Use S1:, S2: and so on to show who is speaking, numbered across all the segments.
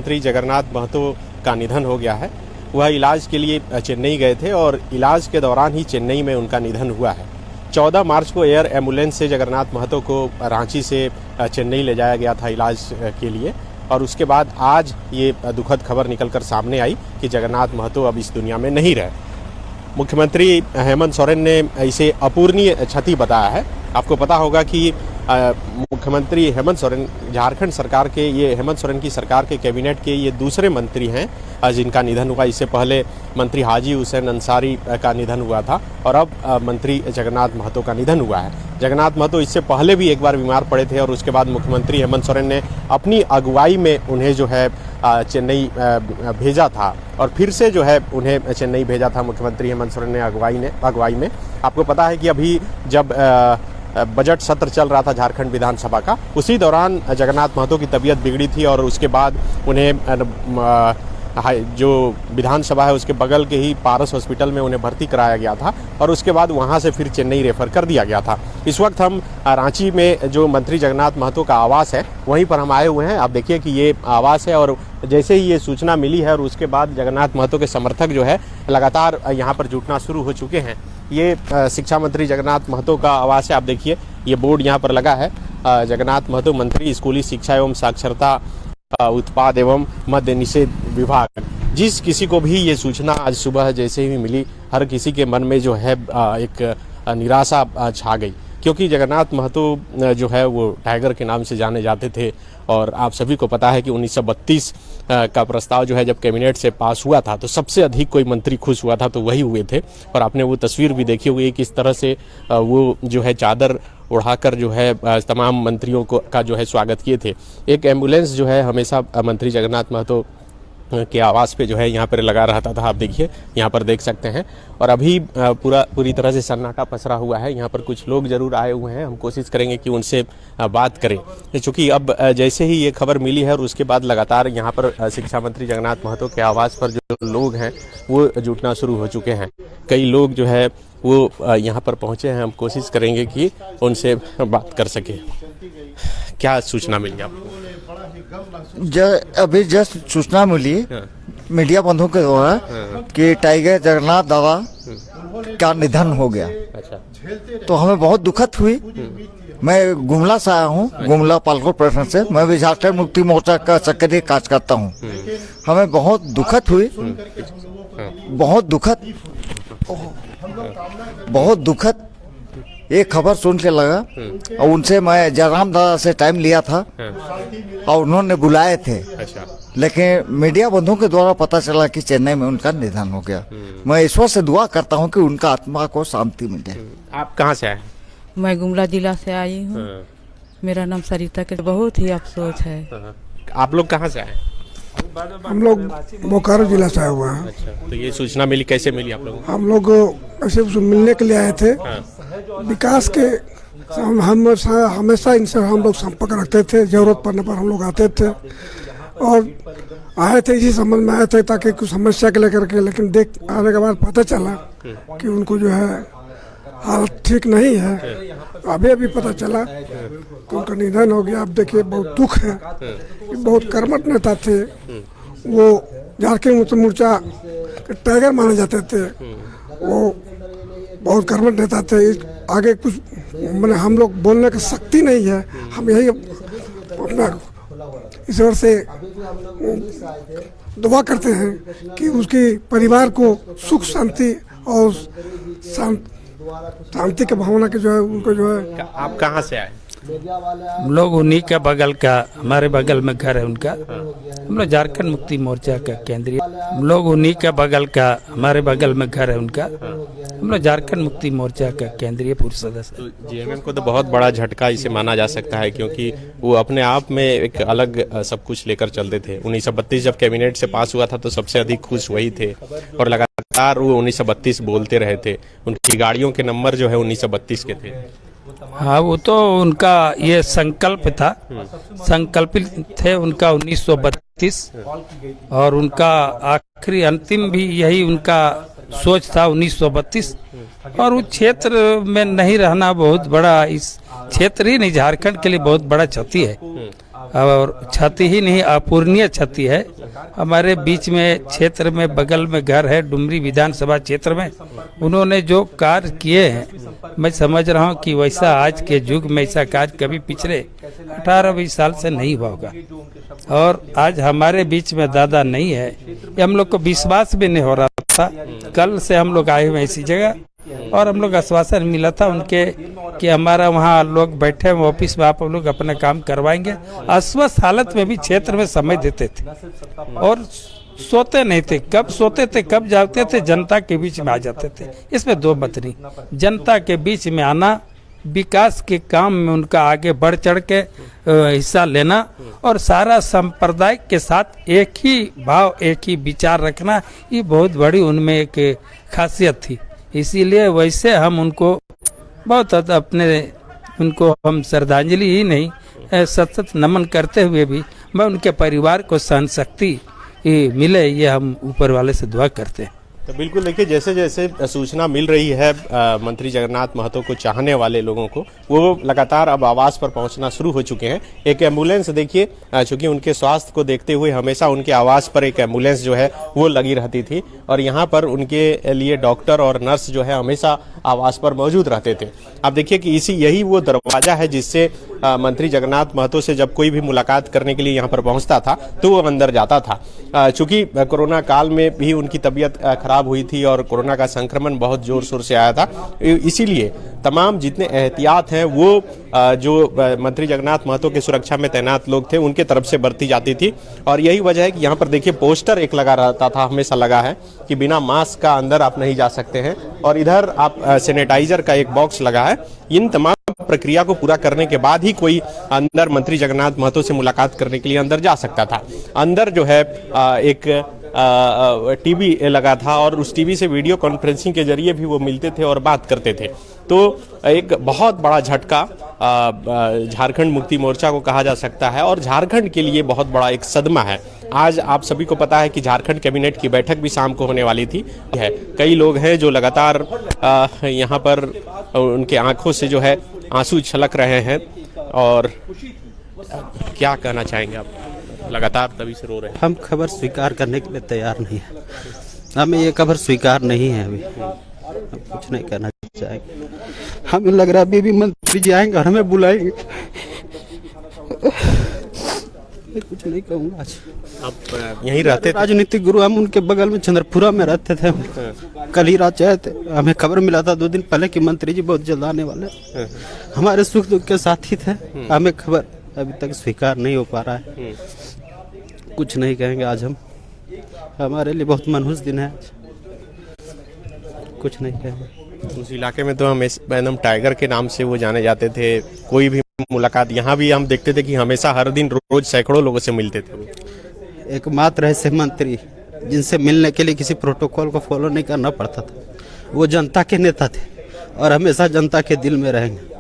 S1: मंत्री जगन्नाथ महतो का निधन हो गया है। वह इलाज के लिए चेन्नई गए थे और इलाज के दौरान ही चेन्नई में उनका निधन हुआ है। 14 मार्च को एयर एम्बुलेंस से जगन्नाथ महतो को रांची से चेन्नई ले जाया गया था इलाज के लिए, और उसके बाद आज ये दुखद खबर निकलकर सामने आई कि जगन्नाथ महतो अब इस दुनिया में नहीं रहे। मुख्यमंत्री हेमंत सोरेन ने इसे अपूरणीय क्षति बताया है। आपको पता होगा कि मुख्यमंत्री हेमंत सोरेन झारखंड सरकार के, ये हेमंत सोरेन की सरकार के कैबिनेट के ये दूसरे मंत्री हैं जिनका निधन हुआ। इससे पहले मंत्री हाजी हुसैन अंसारी का निधन हुआ था और अब मंत्री जगन्नाथ महतो का निधन हुआ है। जगन्नाथ महतो इससे पहले भी एक बार बीमार पड़े थे और उसके बाद मुख्यमंत्री हेमंत सोरेन ने अपनी अगुवाई में उन्हें जो है चेन्नई भेजा था और फिर से जो है उन्हें चेन्नई भेजा था मुख्यमंत्री हेमंत सोरेन ने अगुवाई में। आपको पता है कि अभी जब बजट सत्र चल रहा था झारखंड विधानसभा का, उसी दौरान जगन्नाथ महतो की तबीयत बिगड़ी थी और उसके बाद उन्हें जो विधानसभा है उसके बगल के ही पारस हॉस्पिटल में उन्हें भर्ती कराया गया था और उसके बाद वहां से फिर चेन्नई रेफर कर दिया गया था। इस वक्त हम रांची में जो मंत्री जगन्नाथ महतो का आवास है वहीं पर हम आए हुए हैं। आप देखिए कि ये आवास है और जैसे ही ये सूचना मिली है और उसके बाद जगन्नाथ महतो के समर्थक जो है लगातार यहाँ पर जुटना शुरू हो चुके हैं। ये शिक्षा मंत्री जगन्नाथ महतो का आवास है। आप देखिए ये बोर्ड यहाँ पर लगा है, जगन्नाथ महतो मंत्री स्कूली शिक्षा एवं साक्षरता उत्पाद एवं मद्य निषेध विभाग। जिस किसी को भी ये सूचना आज सुबह जैसे ही मिली, हर किसी के मन में जो है एक निराशा छा गई, क्योंकि जगन्नाथ महतो जो है वो टाइगर के नाम से जाने जाते थे और आप सभी को पता है कि 1932 का प्रस्ताव जो है जब कैबिनेट से पास हुआ था तो सबसे अधिक कोई मंत्री खुश हुआ था तो वही हुए थे। और आपने वो तस्वीर भी देखी हुई है किस तरह से वो जो है चादर उड़ाकर जो है तमाम मंत्रियों का जो है स्वागत किए थे। एक एम्बुलेंस जो है हमेशा मंत्री जगन्नाथ महतो के आवास पे जो है यहाँ पर लगा रहता था। आप देखिए यहाँ पर देख सकते हैं और अभी पूरी तरह से सन्नाटा पसरा हुआ है। यहाँ पर कुछ लोग जरूर आए हुए हैं, हम कोशिश करेंगे कि उनसे बात करें, क्योंकि अब जैसे ही ये खबर मिली है और उसके बाद लगातार यहाँ पर शिक्षा मंत्री जगन्नाथ महतो के आवास पर जो लोग हैं वो जुटना शुरू हो चुके हैं। कई लोग जो है वो यहाँ पर पहुँचे हैं, हम कोशिश करेंगे कि उनसे बात कर सके। क्या सूचना मिली आपको?
S2: अभी जस्ट सूचना मिली मीडिया बंधुओं के द्वारा कि टाइगर जगन्नाथ दादा का निधन हो गया।
S1: अच्छा।
S2: तो हमें बहुत दुखद हुई। मैं गुमला से आया हूँ, गुमला पालकोट प्रखंड से। मैं भी झारखंड मुक्ति मोर्चा का सक्रिय कार्य करता हूँ। हमें बहुत दुखद हुई, बहुत दुखद एक खबर सुन के लगा। और उनसे मैं जयराम दादा से टाइम लिया था और उन्होंने बुलाए थे।
S1: अच्छा।
S2: लेकिन मीडिया बंधुओं के द्वारा पता चला कि चेन्नई में उनका निधन हो गया। मैं ईश्वर से दुआ करता हूं कि उनका आत्मा को शांति मिले।
S1: आप कहां से आए?
S3: मैं गुमला जिला से आई हूं। मेरा नाम सरिता के। बहुत ही अफसोस है।
S1: आप लोग कहां से आए?
S4: हम लोग बोकारो जिला से आए हुए हैं।
S1: अच्छा, तो ये सूचना मिली, कैसे मिली आप लोगों को?
S4: हम लोग ऐसे मिलने के लिए आए थे। विकास के हम हमेशा इनसे हम लोग संपर्क रखते थे, जरूरत पड़ने पर हम लोग आते थे और आए थे इसी संबंध में आए थे ताकि कुछ समस्या के लेकर के। लेकिन देख आने के बाद पता चला कि उनको जो है हालत ठीक नहीं है। अभी पता चला कि उनका निधन हो गया। अब देखिए बहुत दुख है। बहुत कर्मठ नेता थे वो, झारखंड मुक्ति मोर्चा के टाइगर माने जाते थे। वो बहुत कर्मठ नेता थे। आगे कुछ मैंने हम लोग बोलने की शक्ति नहीं है। हम यही अपना ईश्वर से दुआ करते हैं कि उसके परिवार को सुख शांति और शांति की भावना के जो है उनको जो है।
S1: आप कहाँ से आए?
S5: हम लोग उन्हीं का बगल का, हमारे बगल में घर है उनका। हम लोग झारखंड मुक्ति मोर्चा का केंद्रीय, हम लोग उन्हीं का बगल का, हमारे बगल में घर है उनका। हम लोग झारखंड मुक्ति मोर्चा का केंद्रीय पूर्व सदस्य।
S1: तो जेएमएम को तो बहुत बड़ा झटका इसे माना जा सकता है, क्योंकि वो अपने आप में एक अलग सब कुछ लेकर चलते थे। 1932 जब कैबिनेट से पास हुआ था तो सबसे अधिक खुश वही थे और लगातार वो 1932 बोलते रहे थे। उनकी गाड़ियों के नंबर जो है 1932 के थे।
S5: हाँ, वो तो उनका ये संकल्प था, संकल्पित थे उनका 1932 और उनका आखिरी अंतिम भी यही उनका सोच था 1932। और उस क्षेत्र में नहीं रहना बहुत बड़ा, इस क्षेत्र ही नहीं झारखंड के लिए बहुत बड़ा क्षति है। और क्षति ही नहीं अपूरणीय क्षति है। हमारे बीच में क्षेत्र में बगल में घर है डुमरी विधानसभा क्षेत्र में, उन्होंने जो कार्य किए हैं मैं समझ रहा हूँ कि वैसा आज के युग में ऐसा कार्य कभी पिछले 18-20 साल से नहीं हुआ होगा। और आज हमारे बीच में दादा नहीं है, ये हम लोग को विश्वास भी नहीं हो रहा था। कल से हम लोग आए हुए इसी जगह और हम लोग आश्वासन मिला था उनके कि हमारा वहाँ लोग बैठे हैं ऑफिस में, आप लोग अपना काम करवाएंगे। अस्वस्थ हालत में भी क्षेत्र में समय देते थे और सोते नहीं थे। कब सोते थे कब जागते थे, जनता के बीच में आ जाते थे। इसमें दो मत नहीं, जनता के बीच में आना, विकास के काम में उनका आगे बढ़ चढ़ के हिस्सा लेना और सारा संप्रदाय के साथ एक ही भाव एक ही विचार रखना, ये बहुत बड़ी उनमें एक खासियत थी। इसीलिए वैसे हम उनको बहुत उनको हम श्रद्धांजलि ही नहीं सतत नमन करते हुए भी मैं उनके परिवार को सहन शक्ति मिले, ये हम ऊपर वाले से दुआ करते हैं।
S1: तो बिल्कुल देखिए, जैसे जैसे सूचना मिल रही है मंत्री जगन्नाथ महतो को चाहने वाले लोगों को, वो लगातार अब आवास पर पहुंचना शुरू हो चुके हैं। एक एम्बुलेंस देखिए, चूंकि उनके स्वास्थ्य को देखते हुए हमेशा उनके आवास पर एक एम्बुलेंस जो है वो लगी रहती थी और यहाँ पर उनके लिए डॉक्टर और नर्स जो है हमेशा आवास पर मौजूद रहते थे। आप देखिए कि यही वो दरवाजा है जिससे मंत्री जगन्नाथ महतो से जब कोई भी मुलाकात करने के लिए यहाँ पर पहुँचता था तो वो अंदर जाता था। चूंकि कोरोना काल में भी उनकी तबीयत खराब हुई थी और कोरोना का संक्रमण बहुत जोर शोर से आया था, इसीलिए तमाम जितने एहतियात हैं वो जो मंत्री जगन्नाथ महतो की सुरक्षा में तैनात लोग थे उनके तरफ से बरती जाती थी। और यही वजह है कि यहाँ पर देखिए पोस्टर एक लगा रहता था, हमेशा लगा है कि बिना मास्क का अंदर आप नहीं जा सकते हैं, और इधर आप सैनिटाइजर का एक बॉक्स लगा है। इन तमाम प्रक्रिया को पूरा करने के बाद ही कोई अंदर मंत्री जगन्नाथ महतो से मुलाकात करने के लिए अंदर जा सकता था। अंदर जो है एक टीवी लगा था और उस टीवी से वीडियो कॉन्फ्रेंसिंग के जरिए भी वो मिलते थे और बात करते थे। तो एक बहुत बड़ा झटका झारखंड मुक्ति मोर्चा को कहा जा सकता है और झारखंड के लिए बहुत बड़ा एक सदमा है। आज आप सभी को पता है कि झारखंड कैबिनेट की बैठक भी शाम को होने वाली थी। कई लोग हैं जो लगातार यहाँ पर उनके आंखों से जो है आंसू छलक रहे हैं। और क्या कहना चाहेंगे आप? लगातार तभी से रो रहे हैं।
S6: हम खबर स्वीकार करने के लिए तैयार नहीं है, हमें ये खबर स्वीकार नहीं है। अभी हम कुछ नहीं कहना चाहेंगे। हमें लग रहा है अभी भी मंत्री जी आएंगे और हमें बुलाएंगे। मैं कुछ नहीं कहूँगा। आज
S1: आप यहीं रहते थे?
S6: राजनीतिक गुरु हम उनके बगल में चंद्रपुरा में रहते थे। कल ही रात आए थे, हमें खबर मिला था 2 दिन पहले कि मंत्री जी बहुत जल्द आने वाले। हमारे सुख दुख के साथी थे, हमें खबर अभी तक स्वीकार नहीं हो पा रहा है। कुछ नहीं कहेंगे आज हम, हमारे लिए बहुत मनहूस दिन है आज। कुछ नहीं कहेंगे।
S1: उस इलाके में तो हम एकदम टाइगर के नाम से वो जाने जाते थे। कोई भी मुलाकात यहाँ भी हम देखते थे कि हमेशा हर दिन रोज सैकड़ों लोगों से मिलते थे।
S6: एकमात्र ऐसे मंत्री जिनसे मिलने के लिए किसी प्रोटोकॉल को फॉलो नहीं करना पड़ता था, वो जनता के नेता थे और हमेशा जनता के दिल में रहेंगे।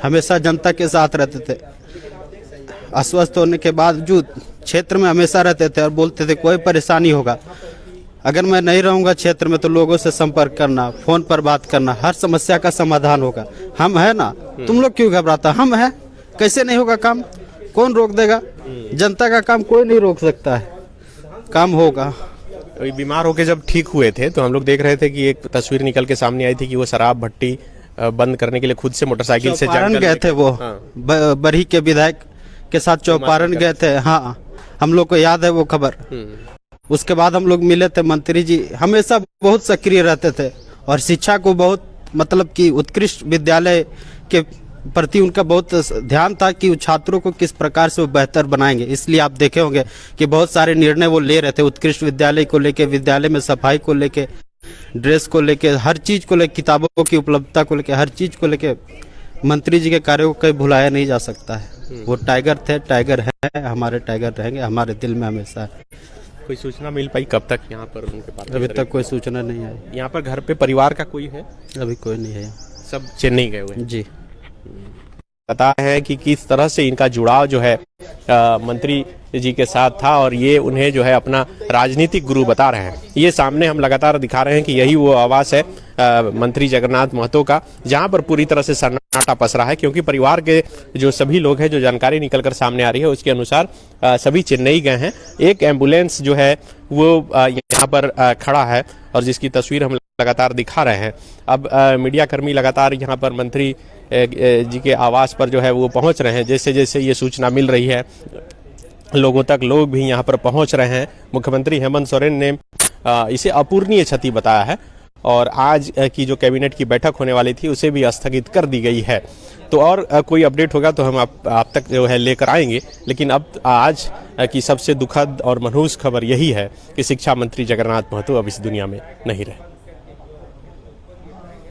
S6: हमेशा जनता के साथ रहते थे। अस्वस्थ होने के बावजूद क्षेत्र में हमेशा रहते थे और बोलते थे कोई परेशानी होगा, अगर मैं नहीं रहूंगा क्षेत्र में तो लोगों से संपर्क करना, फोन पर बात करना, हर समस्या का समाधान होगा। हम है ना, तुम लोग क्यों घबराता? हम है, कैसे नहीं होगा काम? कौन रोक देगा? जनता का काम कोई नहीं रोक सकता है, काम होगा।
S1: बीमार होके जब ठीक हुए थे तो हम लोग देख रहे थे कि एक तस्वीर निकल के सामने आई थी कि वो शराब भट्टी बंद करने के लिए खुद से मोटरसाइकिल से
S6: चौपारण गए थे। वो बरही के विधायक के साथ चौपारण गए थे। हाँ, हम लोग को याद है वो खबर। उसके बाद हम लोग मिले थे। मंत्री जी हमेशा बहुत सक्रिय रहते थे और शिक्षा को बहुत मतलब कि उत्कृष्ट विद्यालय के प्रति उनका बहुत ध्यान था कि छात्रों को किस प्रकार से वो बेहतर बनाएंगे। इसलिए आप देखे होंगे कि बहुत सारे निर्णय वो ले रहे थे, उत्कृष्ट विद्यालय को लेके, विद्यालय में सफाई को लेके, ड्रेस को लेके, हर चीज को लेके, किताबों की उपलब्धता को लेके, हर चीज को लेके मंत्री जी के कार्यों को कहीं भुलाया नहीं जा सकता है। वो टाइगर थे, टाइगर है, हमारे टाइगर रहेंगे, हमारे दिल में हमेशा।
S1: कोई सूचना मिल पाई कब तक यहाँ पर उनके पास?
S6: अभी तक कोई सूचना नहीं आई।
S1: यहाँ पर घर पे परिवार का कोई है?
S6: अभी कोई नहीं है।
S1: सब चेन्नई गए हुए?
S6: जी।
S1: बता रहे हैं कि किस तरह से इनका जुड़ाव जो है मंत्री जी के साथ था और ये उन्हें जो है अपना राजनीतिक गुरु बता रहे हैं। ये सामने हम लगातार दिखा रहे हैं कि यही वो आवास है मंत्री जगन्नाथ महतो का, जहां पर पूरी तरह से सन्नाटा पसरा है, क्योंकि परिवार के जो सभी लोग हैं, जो जानकारी निकलकर सामने आ रही है उसके अनुसार सभी चेन्नई गए हैं। एक एम्बुलेंस जो है वो यहाँ पर खड़ा है और जिसकी तस्वीर हम लगातार दिखा रहे हैं। अब मीडिया कर्मी लगातार यहाँ पर मंत्री जी के आवास पर जो है वो पहुंच रहे हैं। जैसे जैसे ये सूचना मिल रही है लोगों तक, लोग भी यहाँ पर पहुंच रहे हैं। मुख्यमंत्री हेमंत सोरेन ने इसे अपूरणीय क्षति बताया है और आज की जो कैबिनेट की बैठक होने वाली थी उसे भी स्थगित कर दी गई है। तो और कोई अपडेट होगा तो हम आप तक जो है लेकर आएंगे, लेकिन अब आज की सबसे दुखद और मनहूस खबर यही है कि शिक्षा मंत्री जगन्नाथ महतो अब इस दुनिया में नहीं रहे।